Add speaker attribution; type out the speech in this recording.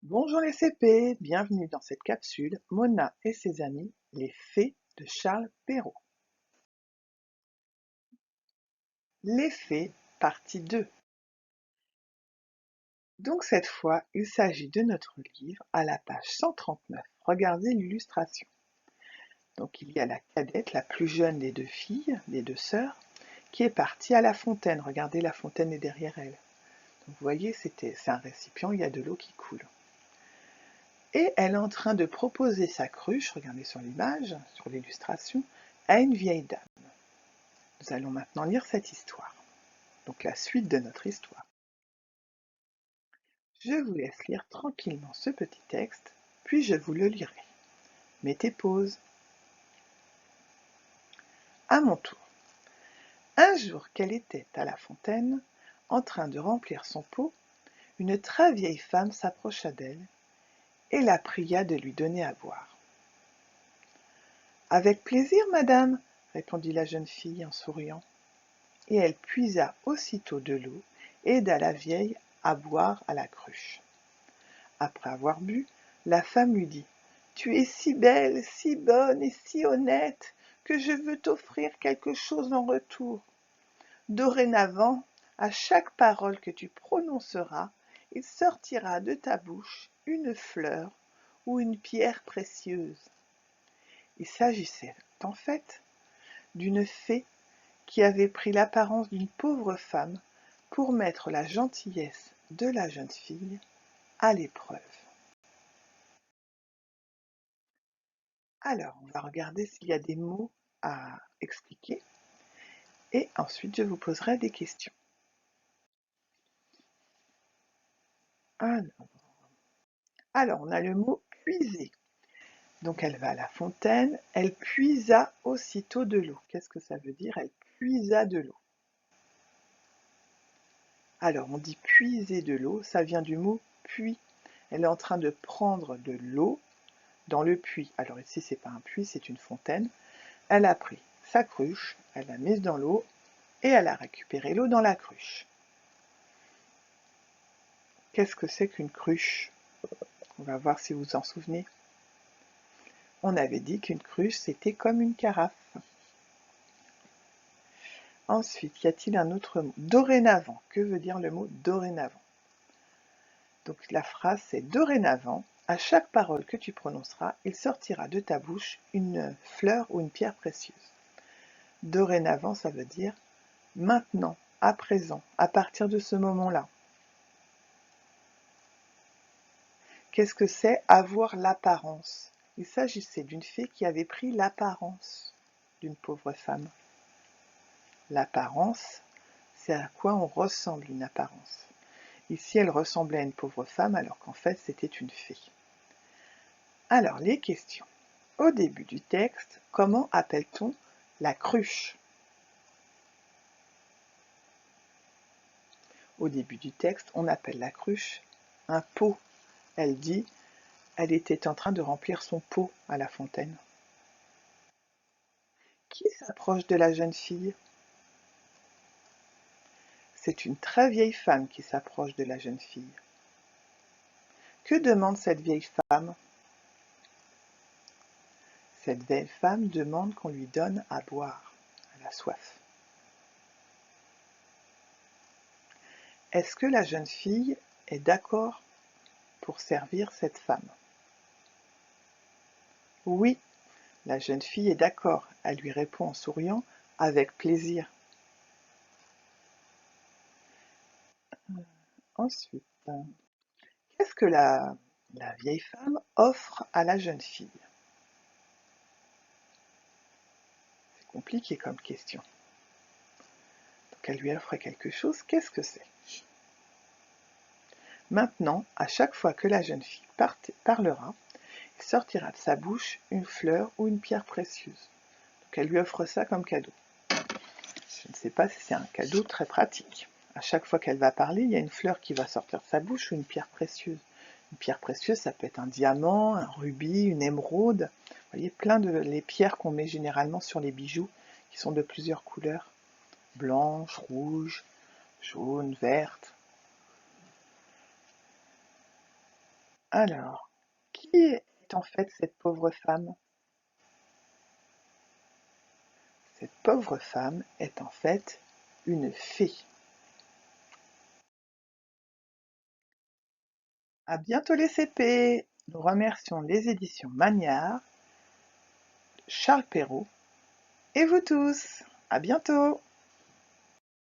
Speaker 1: Bonjour les CP, bienvenue dans cette capsule Mona et ses amis, les fées de Charles Perrault. Les fées, partie 2. Donc cette fois, il s'agit de notre livre à la page 139. Regardez l'illustration. Donc il y a la cadette, la plus jeune des deux filles, des deux sœurs, qui est partie à la fontaine. Regardez, la fontaine est derrière elle. Donc vous voyez, c'est un récipient, il y a de l'eau qui coule. Et elle est en train de proposer sa cruche, regardez sur l'image, sur l'illustration, à une vieille dame. Nous allons maintenant lire cette histoire, donc la suite de notre histoire. Je vous laisse lire tranquillement ce petit texte, puis je vous le lirai. Mettez pause. À mon tour. Un jour qu'elle était à la fontaine, en train de remplir son pot, une très vieille femme s'approcha d'elle et la pria de lui donner à boire. Avec plaisir, madame, répondit la jeune fille en souriant, et elle puisa aussitôt de l'eau et aida la vieille à boire à la cruche. Après avoir bu, la femme lui dit : « Tu es si belle, si bonne et si honnête que je veux t'offrir quelque chose en retour. Dorénavant, à chaque parole que tu prononceras, il sortira de ta bouche une fleur ou une pierre précieuse. » Il s'agissait, en fait, d'une fée qui avait pris l'apparence d'une pauvre femme pour mettre la gentillesse de la jeune fille à l'épreuve. Alors, on va regarder s'il y a des mots à expliquer et ensuite je vous poserai des questions. Alors, on a le mot puiser. Donc, elle va à la fontaine, elle puisa aussitôt de l'eau. Qu'est-ce que ça veut dire ? Elle puisa de l'eau. Alors, on dit puiser de l'eau, ça vient du mot puits. Elle est en train de prendre de l'eau dans le puits. Alors ici, c'est pas un puits, c'est une fontaine. Elle a pris sa cruche, elle l'a mise dans l'eau et elle a récupéré l'eau dans la cruche. Qu'est-ce que c'est qu'une cruche ? On va voir si vous vous en souvenez. On avait dit qu'une cruche, c'était comme une carafe. Ensuite, y a-t-il un autre mot ? Dorénavant. Que veut dire le mot dorénavant ? Donc la phrase, c'est dorénavant, à chaque parole que tu prononceras, il sortira de ta bouche une fleur ou une pierre précieuse. Dorénavant, ça veut dire maintenant, à présent, à partir de ce moment-là. Qu'est-ce que c'est avoir l'apparence ? Il s'agissait d'une fée qui avait pris l'apparence d'une pauvre femme. L'apparence, c'est à quoi on ressemble, une apparence. Ici, elle ressemblait à une pauvre femme alors qu'en fait, c'était une fée. Alors, les questions. Au début du texte, comment appelle-t-on la cruche ? Au début du texte, on appelle la cruche un pot. Elle dit, elle était en train de remplir son pot à la fontaine. Qui s'approche de la jeune fille ? C'est une très vieille femme qui s'approche de la jeune fille. Que demande cette vieille femme ? Cette vieille femme demande qu'on lui donne à boire. Elle a soif. Est-ce que la jeune fille est d'accord pour servir cette femme ? Oui, la jeune fille est d'accord. Elle lui répond en souriant, avec plaisir. Ensuite, qu'est-ce que la vieille femme offre à la jeune fille ? C'est compliqué comme question. Donc elle lui offre quelque chose, qu'est-ce que c'est ? Maintenant, à chaque fois que la jeune fille parlera, il sortira de sa bouche une fleur ou une pierre précieuse. Donc elle lui offre ça comme cadeau. Je ne sais pas si c'est un cadeau très pratique. À chaque fois qu'elle va parler, il y a une fleur qui va sortir de sa bouche ou une pierre précieuse. Une pierre précieuse, ça peut être un diamant, un rubis, une émeraude. Vous voyez, plein de les pierres qu'on met généralement sur les bijoux, qui sont de plusieurs couleurs. Blanche, rouge, jaune, verte. Alors, qui est en fait cette pauvre femme? Cette pauvre femme est en fait une fée. À bientôt les CP! Nous remercions les éditions Magnard, Charles Perrault et vous tous. À bientôt!